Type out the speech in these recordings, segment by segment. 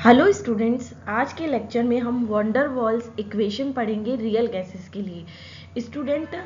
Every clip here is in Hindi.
हेलो स्टूडेंट्स, आज के लेक्चर में हम वंडर वॉल्स इक्वेशन पढ़ेंगे रियल गैसेस के लिए। स्टूडेंट,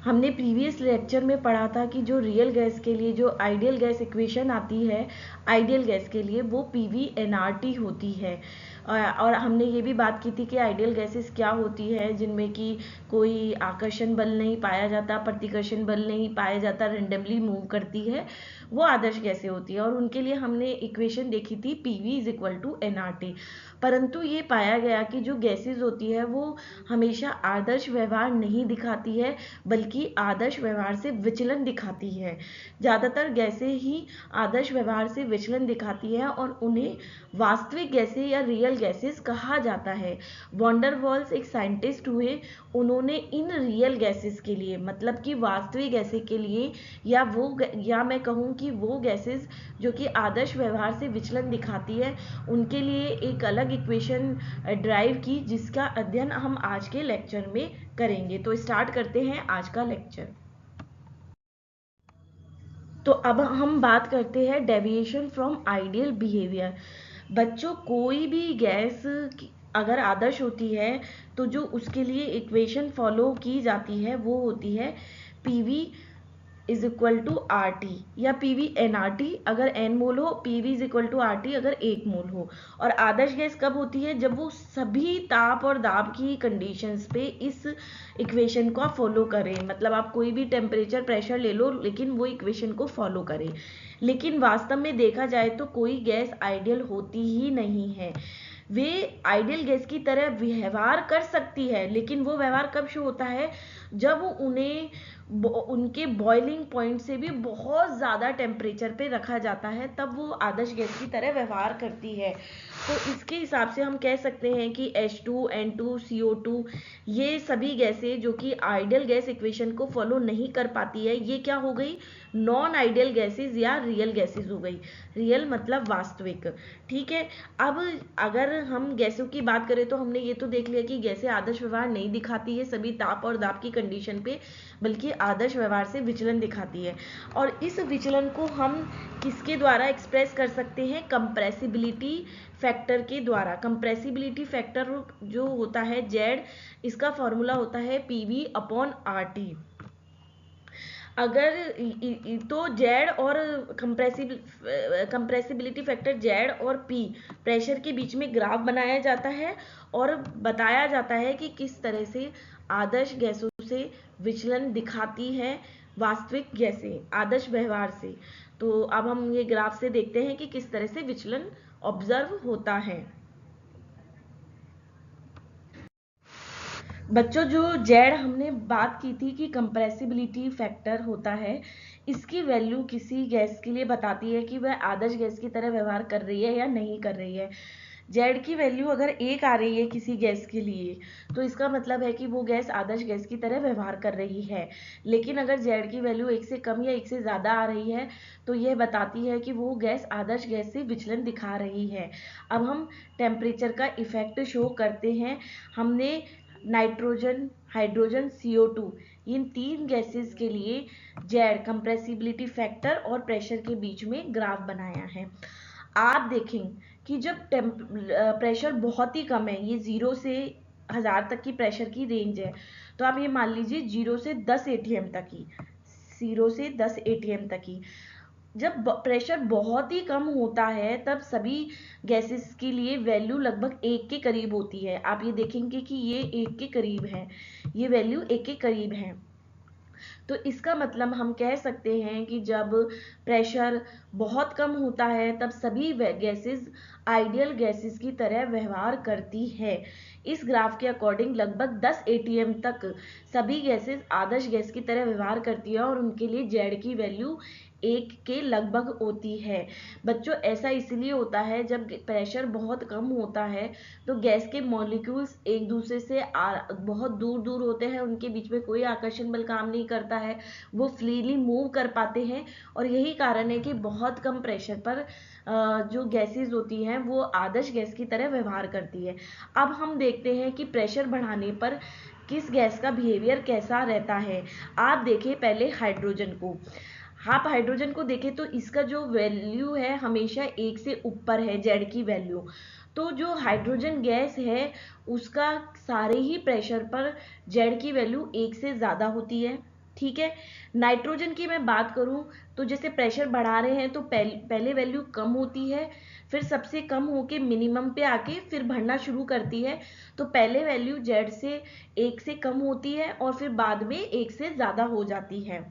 हमने प्रीवियस लेक्चर में पढ़ा था कि जो रियल गैस के लिए जो आइडियल गैस इक्वेशन आती है आइडियल गैस के लिए वो PV-nRT होती है। और हमने ये भी बात की थी कि आइडियल गैसेस क्या होती है जिनमें कि कोई आकर्षण बल नहीं पाया जाता, प्रतिकर्षण बल नहीं पाया जाता, रेंडमली मूव करती है, वो आदर्श गैसें होती है। और उनके लिए हमने इक्वेशन देखी थी PV=nRT। परंतु ये पाया गया कि जो गैसेस होती है वो हमेशा आदर्श व्यवहार नहीं दिखाती है, बल्कि आदर्श व्यवहार से विचलन दिखाती है। ज़्यादातर गैसें ही आदर्श व्यवहार से विचलन दिखाती है और उन्हें वास्तविक गैसें या रियल गैसेस कहा जाता है। वॉन्डर वॉल्स एक साइंटिस्ट हुए, उन्होंने इन रियल गैसेस के लिए, मतलब कि वास्तविक गैसें के लिए, या मैं कहूँ कि वो गैसेस जो कि आदर्श व्यवहार से विचलन दिखाती है, उनके लिए एक अलग इक्वेशन ड्राइव की, जिसका अध्ययन हम आज के लेक्चर में करेंगे। तो स्टार्ट करते हैं आज का लेक्चर। तो अब हम बात करते हैं डेविएशन फ्रॉम आइडियल बिहेवियर। बच्चों, कोई भी गैस अगर आदर्श होती है तो जो उसके लिए इक्वेशन फॉलो की जाती है वो होती है PV=RT या PV-nRT अगर n मोल हो, PV=RT अगर 1 मोल हो। और आदर्श गैस कब होती है? जब वो सभी ताप और दाब की कंडीशंस पे इस इक्वेशन को फॉलो करें। मतलब आप कोई भी टेम्परेचर प्रेशर ले लो, लेकिन वो इक्वेशन को फॉलो करें। लेकिन वास्तव में देखा जाए तो कोई गैस आइडियल होती ही नहीं है। वे आइडियल गैस की तरह व्यवहार कर सकती है, लेकिन वो व्यवहार कब शो होता है? जब उन्हें उनके बॉइलिंग पॉइंट से भी बहुत ज़्यादा टेम्परेचर पे रखा जाता है, तब वो आदर्श गैस की तरह व्यवहार करती है। तो इसके हिसाब से हम कह सकते हैं कि H2, N2, CO2 ये सभी गैसें जो कि आइडियल गैस इक्वेशन को फॉलो नहीं कर पाती है, ये क्या हो गई? नॉन आइडियल गैसेज या रियल गैसेज हो गई। रियल मतलब वास्तविक। ठीक है। अब अगर हम गैसों की बात करें तो हमने ये तो देख लिया कि गैसें आदर्श व्यवहार नहीं दिखाती है सभी ताप और दाब की कंडीशन पे, बल्कि आदर्श व्यवहार से विचलन दिखाती है। और इस विचलन को हम किसके द्वारा एक्सप्रेस कर सकते हैं? कंप्रेसिबिलिटी फैक्टर के द्वारा। कंप्रेसिबिलिटी फैक्टर जो होता है Z, इसका फॉर्मूला होता है PV/RT। अगर तो जेड और कंप्रेसिबिलिटी फैक्टर जेड और पी प्रेशर के बीच में ग्राफ बनाया जाता है और बताया जाता है कि किस तरह से आदर्श गैसों से विचलन दिखाती है वास्तविक गैसें आदर्श व्यवहार से। तो अब हम ये ग्राफ से देखते हैं कि किस तरह से विचलन ऑब्जर्व होता है। बच्चों, जो जेड हमने बात की थी कि कंप्रेसिबिलिटी फैक्टर होता है, इसकी वैल्यू किसी गैस के लिए बताती है कि वह आदर्श गैस की तरह व्यवहार कर रही है या नहीं कर रही है। जेड की वैल्यू अगर 1 आ रही है किसी गैस के लिए, तो इसका मतलब है कि वो गैस आदर्श गैस की तरह व्यवहार कर रही है। लेकिन अगर जेड की वैल्यू 1 से कम या 1 से ज़्यादा आ रही है, तो यह बताती है कि वो गैस आदर्श गैस से विचलन दिखा रही है। अब हम टेम्परेचर का इफेक्ट शो करते हैं। हमने नाइट्रोजन, हाइड्रोजन, CO2 इन 3 गैसेस के लिए जेड कंप्रेसिबिलिटी फैक्टर और प्रेशर के बीच में ग्राफ बनाया है। आप देखें कि जब प्रेशर बहुत ही कम है, ये 0 से 1000 तक की प्रेशर की रेंज है, तो आप ये मान लीजिए 0 से 10 ATM तक की, 0 से 10 ATM तक की। जब प्रेशर बहुत ही कम होता है तब सभी गैसेस के लिए वैल्यू लगभग 1 के करीब होती है। आप ये देखेंगे कि ये 1 के करीब है, ये वैल्यू 1 के करीब है। तो इसका मतलब हम कह सकते हैं कि जब प्रेशर बहुत कम होता है तब सभी गैसेस आइडियल गैसेस की तरह व्यवहार करती है। इस ग्राफ के अकॉर्डिंग लगभग 10 ATM तक सभी गैसेस आदर्श गैस की तरह व्यवहार करती है और उनके लिए जेड की वैल्यू 1 के लगभग होती है। बच्चों, ऐसा इसलिए होता है जब प्रेशर बहुत कम होता है तो गैस के मॉलिक्यूल्स एक दूसरे से बहुत दूर दूर होते हैं, उनके बीच में कोई आकर्षण बल काम नहीं करता है, वो फ्रीली मूव कर पाते हैं। और यही कारण है कि बहुत कम प्रेशर पर जो गैसेस होती हैं वो आदर्श गैस की तरह व्यवहार करती है। अब हम देखते हैं कि प्रेशर बढ़ाने पर किस गैस का बिहेवियर कैसा रहता है। आप देखिए पहले हाइड्रोजन को। आप हाइड्रोजन को देखें तो इसका जो वैल्यू है हमेशा 1 से ऊपर है, जेड की वैल्यू। तो जो हाइड्रोजन गैस है उसका सारे ही प्रेशर पर जेड की वैल्यू 1 से ज़्यादा होती है। ठीक है, नाइट्रोजन की मैं बात करूं तो जैसे प्रेशर बढ़ा रहे हैं तो पहले वैल्यू कम होती है, फिर सबसे कम होके मिनिमम पे आके फिर बढ़ना शुरू करती है। तो पहले वैल्यू जेड से 1 से कम होती है और फिर बाद में 1 से ज़्यादा हो जाती है।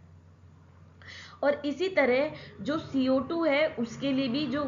और इसी तरह जो CO2 है उसके लिए भी जो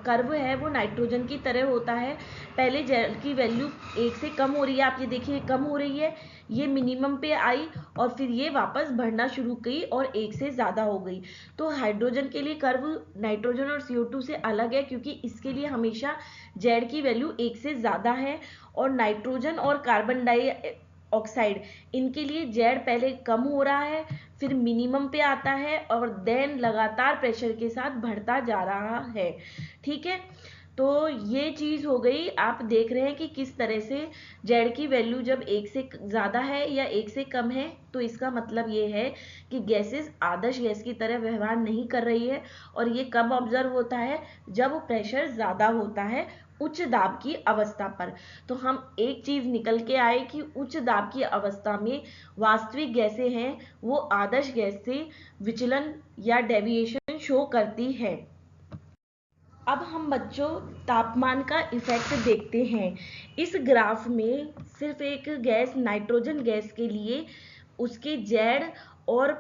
कर्व है वो नाइट्रोजन की तरह होता है। पहले जेड की वैल्यू 1 से कम हो रही है, आप ये देखिए कम हो रही है, ये मिनिमम पे आई और फिर ये वापस बढ़ना शुरू की और 1 से ज़्यादा हो गई। तो हाइड्रोजन के लिए कर्व नाइट्रोजन और CO2 से अलग है, क्योंकि इसके लिए हमेशा जेड की वैल्यू 1 से ज़्यादा है। और नाइट्रोजन और कार्बन डाइऑक्साइड, इनके लिए जेड पहले कम हो रहा है, फिर मिनिमम पे आता है और देन लगातार प्रेशर के साथ बढ़ता जा रहा है। ठीक है, तो ये चीज़ हो गई। आप देख रहे हैं कि किस तरह से जेड की वैल्यू जब 1 से ज़्यादा है या 1 से कम है तो इसका मतलब ये है कि गैसेस आदर्श गैस की तरह व्यवहार नहीं कर रही है। और ये कब ऑब्जर्व होता है? जब प्रेशर ज़्यादा होता है उच्च दाब की अवस्था पर। तो हम एक चीज़ निकल के आए कि उच्च दाब की अवस्था में वास्तविक गैसें हैं वो आदर्श गैस से विचलन या डेविएशन शो करती है। अब हम बच्चों तापमान का इफेक्ट देखते हैं। इस ग्राफ में सिर्फ एक गैस नाइट्रोजन गैस के लिए उसके जेड और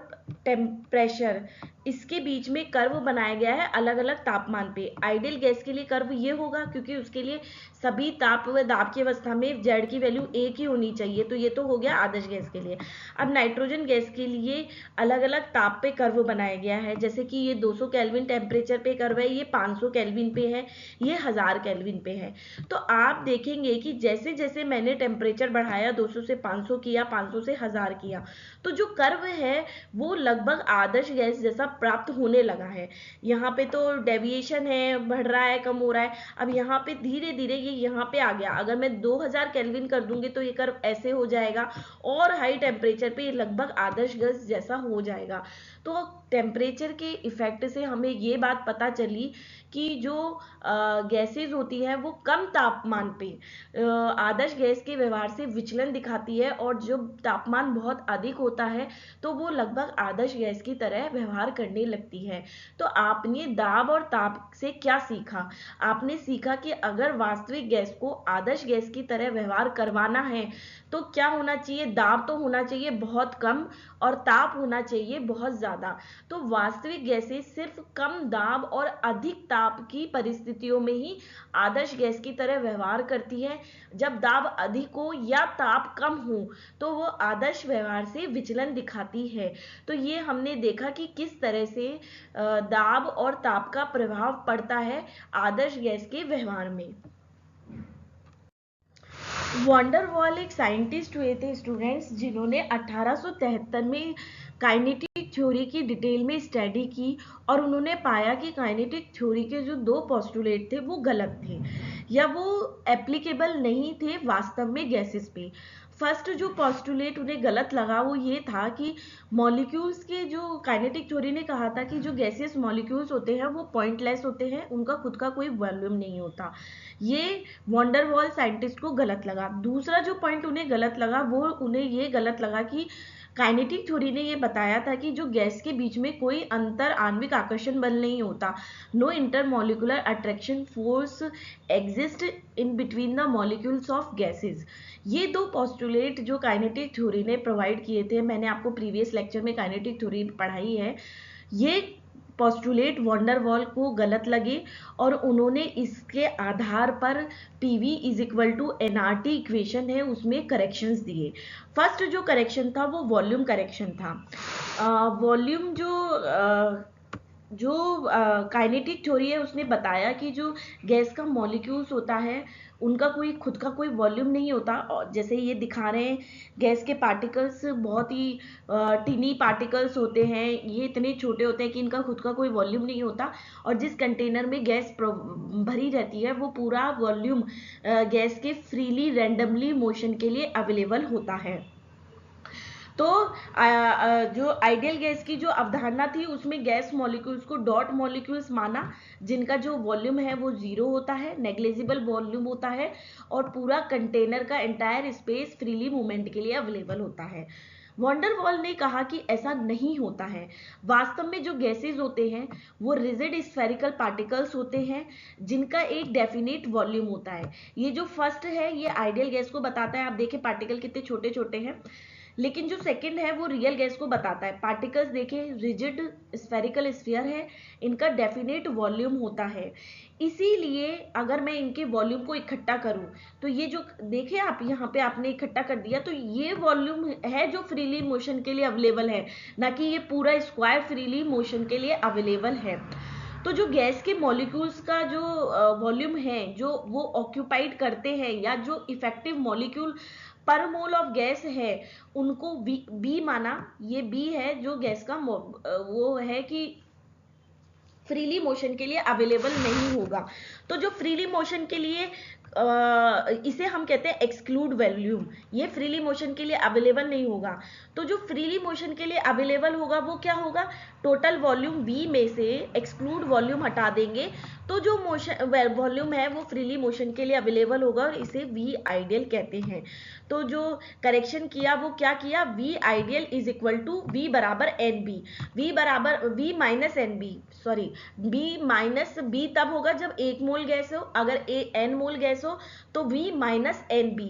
टेम्परेचर, इसके बीच में कर्व बनाया गया है अलग अलग तापमान पे। आइडियल गैस के लिए कर्व ये होगा क्योंकि उसके लिए सभी ताप व दाब की अवस्था में जेड की वैल्यू एक ही होनी चाहिए, तो ये तो हो गया आदर्श गैस के लिए। अब नाइट्रोजन गैस के लिए अलग अलग ताप पे कर्व बनाया गया है, जैसे कि ये 200 केल्विन टेम्परेचर पे कर्व है, ये 500 केल्विन पे है, ये 1000 केल्विन पे है। तो आप देखेंगे कि जैसे जैसे मैंने टेम्परेचर बढ़ाया, 200 से 500 किया, 500 से 1000 किया, तो जो कर्व है वो लगभग आदर्श गैस जैसा प्राप्त होने लगा है। यहाँ पे तो डेविएशन है, बढ़ रहा है, कम हो रहा है। अब यहाँ पे धीरे धीरे ये यहाँ पे आ गया। अगर मैं 2000 केल्विन कर दूंगी तो ये कर्व ऐसे हो जाएगा और हाई टेम्परेचर पे ये लगभग आदर्श गैस जैसा हो जाएगा। तो टेम्परेचर के इफेक्ट से हमें ये बात पता चली कि जो गैसेज होती है वो कम तापमान पे आदर्श गैस के व्यवहार से विचलन दिखाती है, और जब तापमान बहुत अधिक होता है तो वो लगभग आदर्श गैस की तरह व्यवहार करने लगती है। तो आपने दाब और ताप से क्या सीखा? आपने सीखा कि अगर वास्तविक गैस को आदर्श गैस की तरह व्यवहार करवाना है तो क्या होना चाहिए? दाब तो होना चाहिए बहुत कम और ताप होना चाहिए बहुत ज़्यादा। तो वास्तविक गैसें सिर्फ कम दाब और अधिक ताप की परिस्थितियों में ही आदर्श गैस की तरह व्यवहार करती है। जब दाब अधिक हो या ताप कम हो तो वो आदर्श व्यवहार से विचलन दिखाती है। तो ये हमने देखा कि किस तरह से दाब और ताप का प्रभाव पड़ता है आदर्श गैस के व्यवहार में। वॉन्डर वॉल एक साइंटिस्ट हुए थे स्टूडेंट्स, जिन्होंने 1873 में काइनेटिक थ्योरी की डिटेल में स्टडी की और उन्होंने पाया कि काइनेटिक थ्योरी के जो दो पोस्टुलेट थे वो गलत थे या वो एप्लीकेबल नहीं थे वास्तव में गैसेस पे। फर्स्ट जो पोस्टुलेट उन्हें गलत लगा वो ये था कि मॉलिक्यूल्स के, जो काइनेटिक थ्योरी ने कहा था कि जो गैसियस मॉलिक्यूल्स होते हैं वो पॉइंटलेस होते हैं, उनका खुद का कोई वॉल्यूम नहीं होता। ये वॉन्डर वॉल साइंटिस्ट को गलत लगा। दूसरा जो पॉइंट उन्हें गलत लगा वो उन्हें ये गलत लगा कि काइनेटिक थ्योरी ने ये बताया था कि जो गैस के बीच में कोई अंतर आणविक आकर्षण बल नहीं होता, no intermolecular attraction force exist in between the molecules of gases. ये दो पोस्टुलेट जो काइनेटिक थ्योरी ने प्रोवाइड किए थे, मैंने आपको प्रीवियस लेक्चर में काइनेटिक थ्योरी पढ़ाई है, ये पोस्टुलेट वॉन्डर वॉल को गलत लगे और उन्होंने इसके आधार पर PV is equal to NRT equation है उसमें करेक्शंस दिए। फर्स्ट जो करेक्शन था वो वॉल्यूम करेक्शन था। वॉल्यूम जो काइनेटिक थ्योरी है उसने बताया कि जो गैस का मॉलिक्यूल्स होता है उनका कोई खुद का कोई वॉल्यूम नहीं होता। और जैसे ये दिखा रहे हैं, गैस के पार्टिकल्स बहुत ही टिनी पार्टिकल्स होते हैं, ये इतने छोटे होते हैं कि इनका खुद का कोई वॉल्यूम नहीं होता। और जिस कंटेनर में गैस भरी रहती है वो पूरा वॉल्यूम गैस के फ्रीली रैंडमली मोशन के लिए अवेलेबल होता है। तो जो आइडियल गैस की जो अवधारणा थी उसमें gas molecules co dot molecules माना, जिनका जो वॉल्यूम है वो 0 होता है, नेग्लिजिबल वॉल्यूम होता है, और पूरा कंटेनर का एंटायर स्पेस फ्रीली मूवमेंट के लिए अवेलेबल होता है। वॉन्डरवॉल ने कहा कि ऐसा नहीं होता है। वास्तव में जो गैसेज होते हैं वो रिजिड स्फेरिकल पार्टिकल्स होते हैं जिनका एक डेफिनेट वॉल्यूम होता है। ये जो फर्स्ट है ये आइडियल गैस को बताता है, आप देखें पार्टिकल कितने छोटे छोटे हैं, लेकिन जो सेकंड है वो रियल गैस को बताता है। पार्टिकल्स देखें रिजिड स्फेरिकल स्फीयर है, इनका डेफिनेट वॉल्यूम होता है। इसीलिए अगर मैं इनके वॉल्यूम को इकट्ठा करूं तो ये जो देखे आप यहाँ पे आपने इकट्ठा कर दिया, तो ये वॉल्यूम है जो फ्रीली मोशन के लिए अवेलेबल है, ना कि ये पूरा स्क्वायर फ्रीली मोशन के लिए अवेलेबल है। तो जो गैस के मॉलिक्यूल्स का जो वॉल्यूम है जो वो ऑक्यूपाइड करते हैं, या जो इफेक्टिव मॉलिक्यूल पर मोल ऑफ गैस है उनको बी माना। ये बी है जो गैस का वो है कि फ्रीली मोशन के लिए अवेलेबल नहीं होगा। तो जो फ्रीली मोशन के लिए इसे हम कहते हैं एक्सक्लूड वॉल्यूम, ये फ्रीली मोशन के लिए अवेलेबल नहीं होगा। तो जो फ्रीली मोशन के लिए अवेलेबल होगा वो क्या होगा, टोटल वॉल्यूम V में से एक्सक्लूड वॉल्यूम हटा देंगे तो जो मोशन वॉल्यूम है वो फ्रीली मोशन के लिए अवेलेबल होगा, और इसे V आइडियल कहते हैं। तो जो करेक्शन किया वो क्या किया, V ideal is equal to V बराबर NB, V बराबर V minus NB, sorry B minus B तब होगा जब 1 मोल गैस हो, अगर N मोल गैस हो तो V माइनस NB।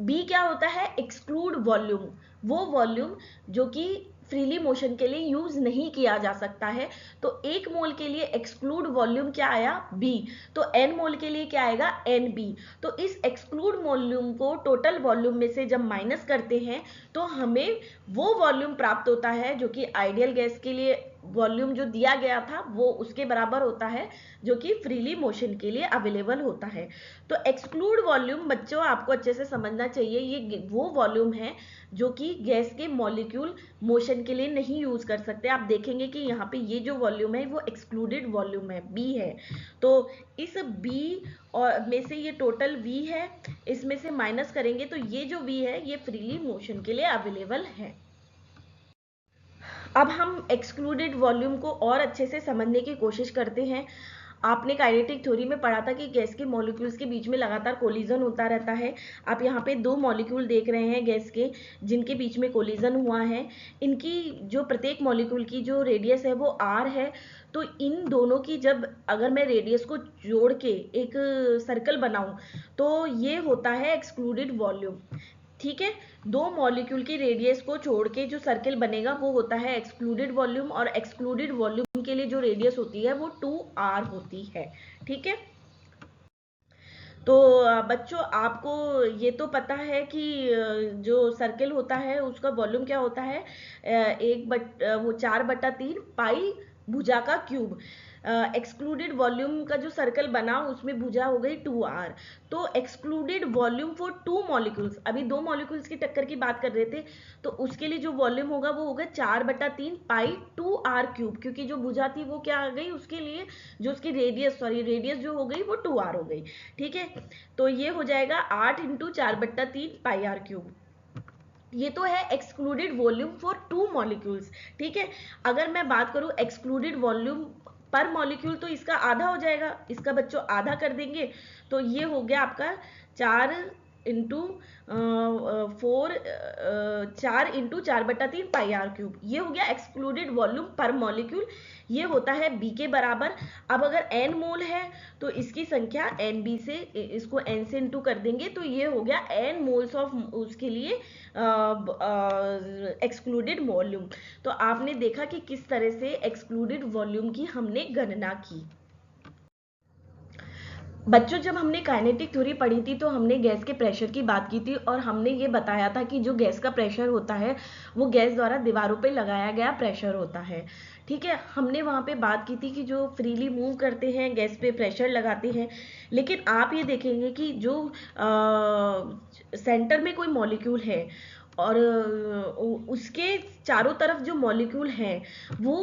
B क्या होता है, एक्सक्लूड वॉल्यूम, वो वॉल्यूम जो कि फ्रीली मोशन के लिए यूज नहीं किया जा सकता है। तो 1 मोल के लिए एक्सक्लूड वॉल्यूम क्या आया, B, तो N मोल के लिए क्या आएगा, NB। तो इस एक्सक्लूड वॉल्यूम को टोटल वॉल्यूम में से जब माइनस करते हैं तो हमें वो वॉल्यूम प्राप्त होता है जो कि आइडियल गैस के लिए वॉल्यूम जो दिया गया था वो उसके बराबर होता है, जो कि फ्रीली मोशन के लिए अवेलेबल होता है। तो एक्सक्लूड वॉल्यूम बच्चों आपको अच्छे से समझना चाहिए, ये वो वॉल्यूम है जो कि गैस के मॉलिक्यूल मोशन के लिए नहीं यूज कर सकते। आप देखेंगे कि यहाँ पे ये जो वॉल्यूम है वो एक्सक्लूडेड वॉल्यूम है, बी है। तो इस बी और में से ये टोटल वी है, इसमें से माइनस करेंगे तो ये जो वी है ये फ्रीली मोशन के लिए अवेलेबल है। अब हम एक्सक्लूडेड वॉल्यूम को और अच्छे से समझने की कोशिश करते हैं। आपने काइनेटिक थ्योरी में पढ़ा था कि गैस के मॉलिक्यूल्स के बीच में लगातार कोलिजन होता रहता है। आप यहाँ पे 2 मॉलिक्यूल देख रहे हैं गैस के, जिनके बीच में कोलिजन हुआ है। इनकी जो प्रत्येक मॉलिक्यूल की जो रेडियस है वो r है। तो इन दोनों की जब अगर मैं रेडियस को जोड़ के एक सर्कल बनाऊं तो ये होता है एक्सक्लूडेड वॉल्यूम। ठीक है, 2 मॉलिक्यूल की रेडियस को छोड़ के जो सर्किल बनेगा वो होता है एक्सक्लूडेड वॉल्यूम, और एक्सक्लूडेड वॉल्यूम के लिए जो रेडियस होती है वो 2r होती है। ठीक है, तो बच्चों आपको ये तो पता है कि जो सर्किल होता है उसका वॉल्यूम क्या होता है, वो 4/3 पाई भुजा का क्यूब। एक्सक्लूडेड वॉल्यूम का जो सर्कल बना उसमें भुजा हो गई 2r। तो एक्सक्लूडेड वॉल्यूम फॉर 2 मॉलिक्यूल्स, अभी 2 मॉलिक्यूल्स की टक्कर की बात कर रहे थे, तो उसके लिए जो वॉल्यूम होगा वो होगा 4/3 पाई 2r क्यूब, क्योंकि जो भुजा थी वो क्या आ गई उसके लिए, जो उसकी रेडियस जो हो गई वो 2r हो गई। ठीक है, तो ये हो जाएगा 8 इंटू 4/3 पाई r क्यूब। ये तो है एक्सक्लूडेड वॉल्यूम फॉर 2 मॉलिक्यूल्स। ठीक है, अगर मैं बात करूं एक्सक्लूडेड वॉल्यूम पर मॉलिक्यूल तो इसका आधा हो जाएगा, इसका बच्चों आधा कर देंगे तो ये हो गया आपका 4 इंटू 4/3 पाई r क्यूब। ये हो गया एक्सक्लूडेड वॉल्यूम पर मॉलिक्यूल, ये होता है b के बराबर। अब अगर n मोल है तो इसकी संख्या nb से, इसको n से इंटू कर देंगे तो ये हो गया n मोल्स ऑफ उसके लिए एक्सक्लूडेड वॉल्यूम। तो आपने देखा कि किस तरह से एक्सक्लूडेड वॉल्यूम की हमने गणना की। बच्चों जब हमने काइनेटिक थ्योरी पढ़ी थी तो हमने गैस के प्रेशर की बात की थी, और हमने ये बताया था कि जो गैस का प्रेशर होता है वो गैस द्वारा दीवारों पे लगाया गया प्रेशर होता है। ठीक है, हमने वहाँ पे बात की थी कि जो फ्रीली मूव करते हैं गैस पे प्रेशर लगाते हैं, लेकिन आप ये देखेंगे कि जो सेंटर में कोई मॉलिक्यूल है और उसके चारों तरफ जो मॉलिक्यूल हैं वो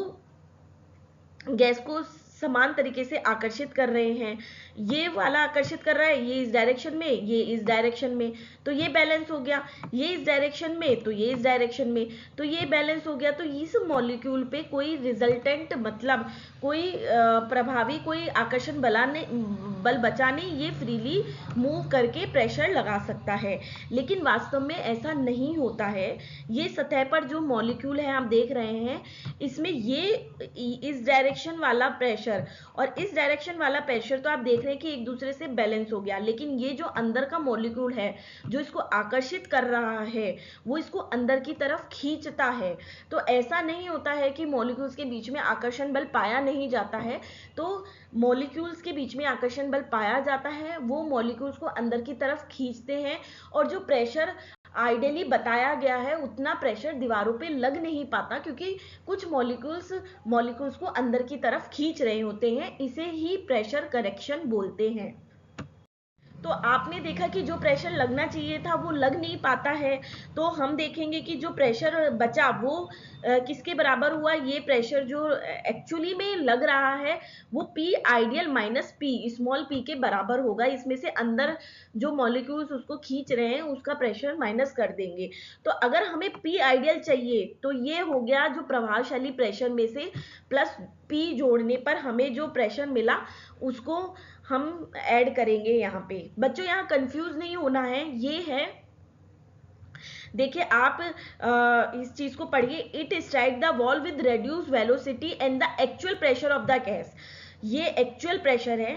गैस को समान तरीके से आकर्षित कर रहे हैं, ये वाला आकर्षित कर रहा है, ये इस डायरेक्शन में, ये इस डायरेक्शन में, तो ये बैलेंस हो गया, ये इस डायरेक्शन में तो ये इस डायरेक्शन में, तो ये बैलेंस हो गया। तो इस मॉलिक्यूल पे कोई रिजल्टेंट मतलब कोई प्रभावी कोई आकर्षण बल बचा नहीं, ये फ्रीली मूव करके प्रेशर लगा सकता है। लेकिन वास्तव में ऐसा नहीं होता है। ये सतह पर जो मॉलिक्यूल है आप देख रहे हैं, इसमें ये इस डायरेक्शन वाला प्रेशर और इस डायरेक्शन वाला प्रेशर तो आप देख रहे हैं कि एक दूसरे से बैलेंस हो गया, लेकिन ये जो अंदर का मॉलिक्यूल है जो इसको आकर्षित कर रहा है वो इसको अंदर की तरफ खींचता है। तो ऐसा नहीं होता है कि मॉलिक्यूल्स के बीच में आकर्षण बल पाया नहीं जाता है, तो मॉलिक्यूल्स के बीच में आकर्षण बल पाया जाता है, वो मॉलिक्यूल्स को अंदर की तरफ खींचते हैं और जो प्रेशर आइडियली बताया गया है उतना प्रेशर दीवारों पे लग नहीं पाता, क्योंकि कुछ मॉलिक्यूल्स को अंदर की तरफ खींच रहे होते हैं। इसे ही प्रेशर करेक्शन बोलते हैं। तो आपने देखा कि जो प्रेशर लगना चाहिए था वो लग नहीं पाता है, तो हम देखेंगे कि जो प्रेशर बचा वो किसके बराबर हुआ। ये प्रेशर जो एक्चुअली में लग रहा है वो P ideal minus P small P के बराबर होगा। इसमें से अंदर जो मॉलिक्यूल्स उसको खींच रहे हैं उसका प्रेशर माइनस कर देंगे। तो अगर हमें पी आइडियल चाहिए तो ये हो गया जो प्रभावशाली प्रेशर में से प्लस पी जोड़ने पर हमें जो प्रेशर मिला उसको हम ऐड करेंगे यहाँ पे। बच्चों यहाँ कंफ्यूज नहीं होना है, ये है, देखिए आप इस चीज को पढ़िए। It strike the wall with reduce velocity and the actual pressure of the gas. ये एक्चुअल प्रेशर है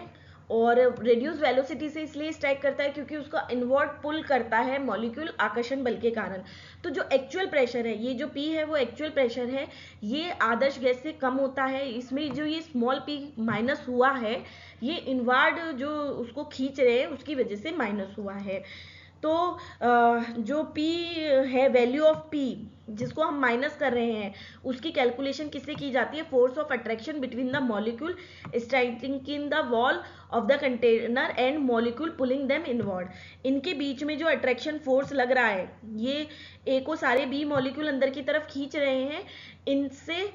और रेड्यूस वेलोसिटी से इसलिए स्ट्राइक करता है क्योंकि उसका इनवर्ट पुल करता है मॉलिक्यूल आकर्षण बल के कारण। तो जो एक्चुअल प्रेशर है, ये जो P है वो एक्चुअल प्रेशर है, ये आदर्श गैस से कम होता है। इसमें जो ये स्मॉल p माइनस हुआ है ये इनवर्ड जो उसको खींच रहे हैं उसकी वजह से माइनस हुआ है। तो जो P है, वैल्यू ऑफ P जिसको हम माइनस कर रहे हैं उसकी कैलकुलेशन किससे की जाती है, force of attraction between the molecule striking in the wall of the container and molecule pulling them inward. इनके बीच में जो अट्रैक्शन फोर्स लग रहा है, ये ए को सारे बी मॉलिक्यूल अंदर की तरफ खींच रहे हैं, इनसे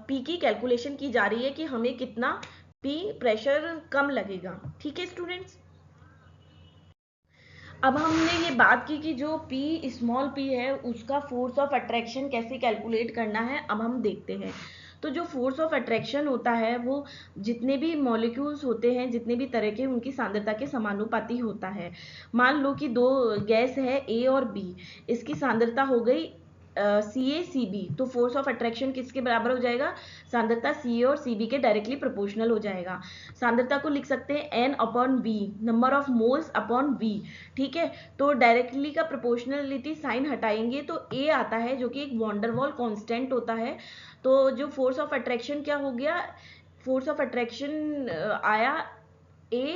P की कैलकुलेशन की जा रही है कि हमें कितना P प्रेशर कम लगेगा। ठीक है स्टूडेंट्स, अब हमने ये बात की कि जो P स्मॉल p है उसका फोर्स ऑफ अट्रैक्शन कैसे कैलकुलेट करना है, अब हम देखते हैं। तो जो फोर्स ऑफ अट्रैक्शन होता है वो जितने भी मॉलिक्यूल्स होते हैं, जितने भी तरह के, उनकी सांद्रता के समानुपाती होता है। मान लो कि दो गैस है A और B, इसकी सांद्रता हो गई CaCb, तो फोर्स ऑफ अट्रैक्शन किसके बराबर हो जाएगा, सांद्रता Ca और Cb के डायरेक्टली प्रोपोर्शनल हो जाएगा। सांद्रता को लिख सकते हैं N upon V, number of moles upon V। ठीक है, तो डायरेक्टली का प्रोपोर्शनलिटी साइन हटाएंगे तो A आता है जो कि एक वॉन्डरवॉल कांस्टेंट होता है। तो जो फोर्स ऑफ अट्रैक्शन क्या हो गया, फोर्स ऑफ अट्रैक्शन आया A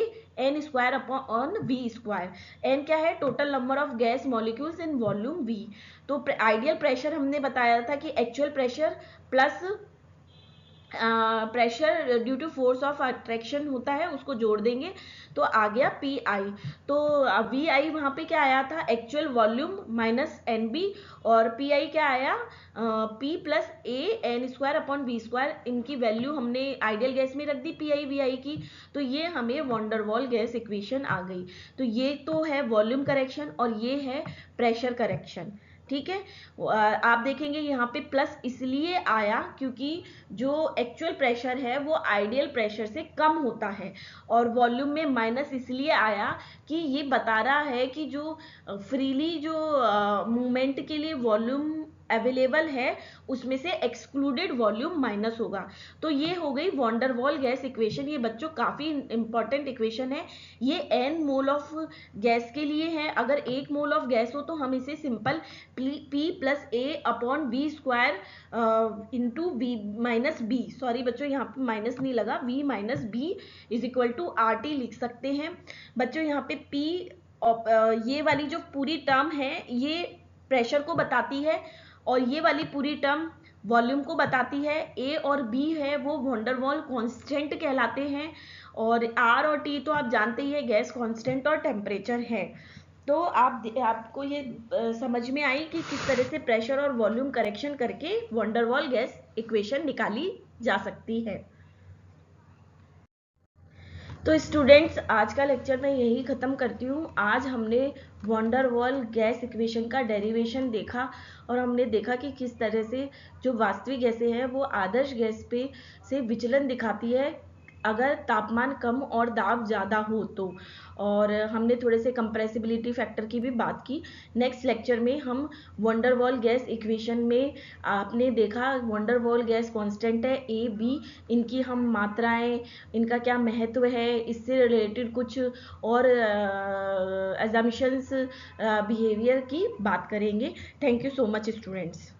n square upon V square. n क्या है, total number of gas molecules in volume V। तो आइडियल प्रेशर हमने बताया था कि actual pressure plus pressure due to force of attraction होता है, उसको जोड़ देंगे तो आ गया PI। तो VI वहाँ पे क्या आया था, एक्चुअल वॉल्यूम माइनस NB, और PI क्या आया, P plus A n square upon V square. इनकी वैल्यू हमने आइडियल गैस में रख दी PI VI की, तो ये हमें वॉन्डरवॉल गैस इक्वेशन आ गई। तो ये तो है वॉल्यूम करेक्शन और ये है प्रेशर करेक्शन। ठीक है, आप देखेंगे यहाँ पे प्लस इसलिए आया क्योंकि जो एक्चुअल प्रेशर है वो आइडियल प्रेशर से कम होता है, और वॉल्यूम में माइनस इसलिए आया कि ये बता रहा है कि जो फ्रीली जो मूवमेंट के लिए वॉल्यूम अवेलेबल है उसमें से एक्सक्लूडेड वॉल्यूम माइनस होगा। तो ये हो गई वॉन्डरवॉल गैस इक्वेशन। ये बच्चों काफी इंपॉर्टेंट इक्वेशन है, ये n मोल ऑफ गैस के लिए है। अगर 1 मोल ऑफ गैस हो तो हम इसे simple P plus A upon V square into V minus B, sorry बच्चों यहाँ पे माइनस नहीं लगा, V minus B is equal to RT लिख सकते हैं। बच्चों यहाँ पे P ये वाली जो पूरी टर्म है ये प्रेशर को बताती है और ये वाली पूरी टर्म वॉल्यूम को बताती है। A और B है वो वॉन्डरवॉल कांस्टेंट कहलाते हैं, और R और T तो आप जानते ही है गैस कांस्टेंट और टेम्परेचर है। तो आपको ये समझ में आई कि किस तरह से प्रेशर और वॉल्यूम करेक्शन करके वॉन्डरवॉल गैस इक्वेशन निकाली जा सकती है। तो स्टूडेंट्स, आज का लेक्चर मैं यही ख़त्म करती हूँ। आज हमने वंडर वॉल गैस इक्वेशन का डेरिवेशन देखा और हमने देखा कि किस तरह से जो वास्तविक गैसें हैं वो आदर्श गैस पे से विचलन दिखाती है अगर तापमान कम और दाब ज़्यादा हो तो। और हमने थोड़े से कंप्रेसिबिलिटी फैक्टर की भी बात की। नेक्स्ट लेक्चर में हम वंडर वॉल गैस इक्वेशन में आपने देखा वंडर वॉल गैस कांस्टेंट है ए बी, इनकी हम मात्राएं, इनका क्या महत्व है, इससे रिलेटेड कुछ और एजम्पशंस बिहेवियर की बात करेंगे। Thank you so much students.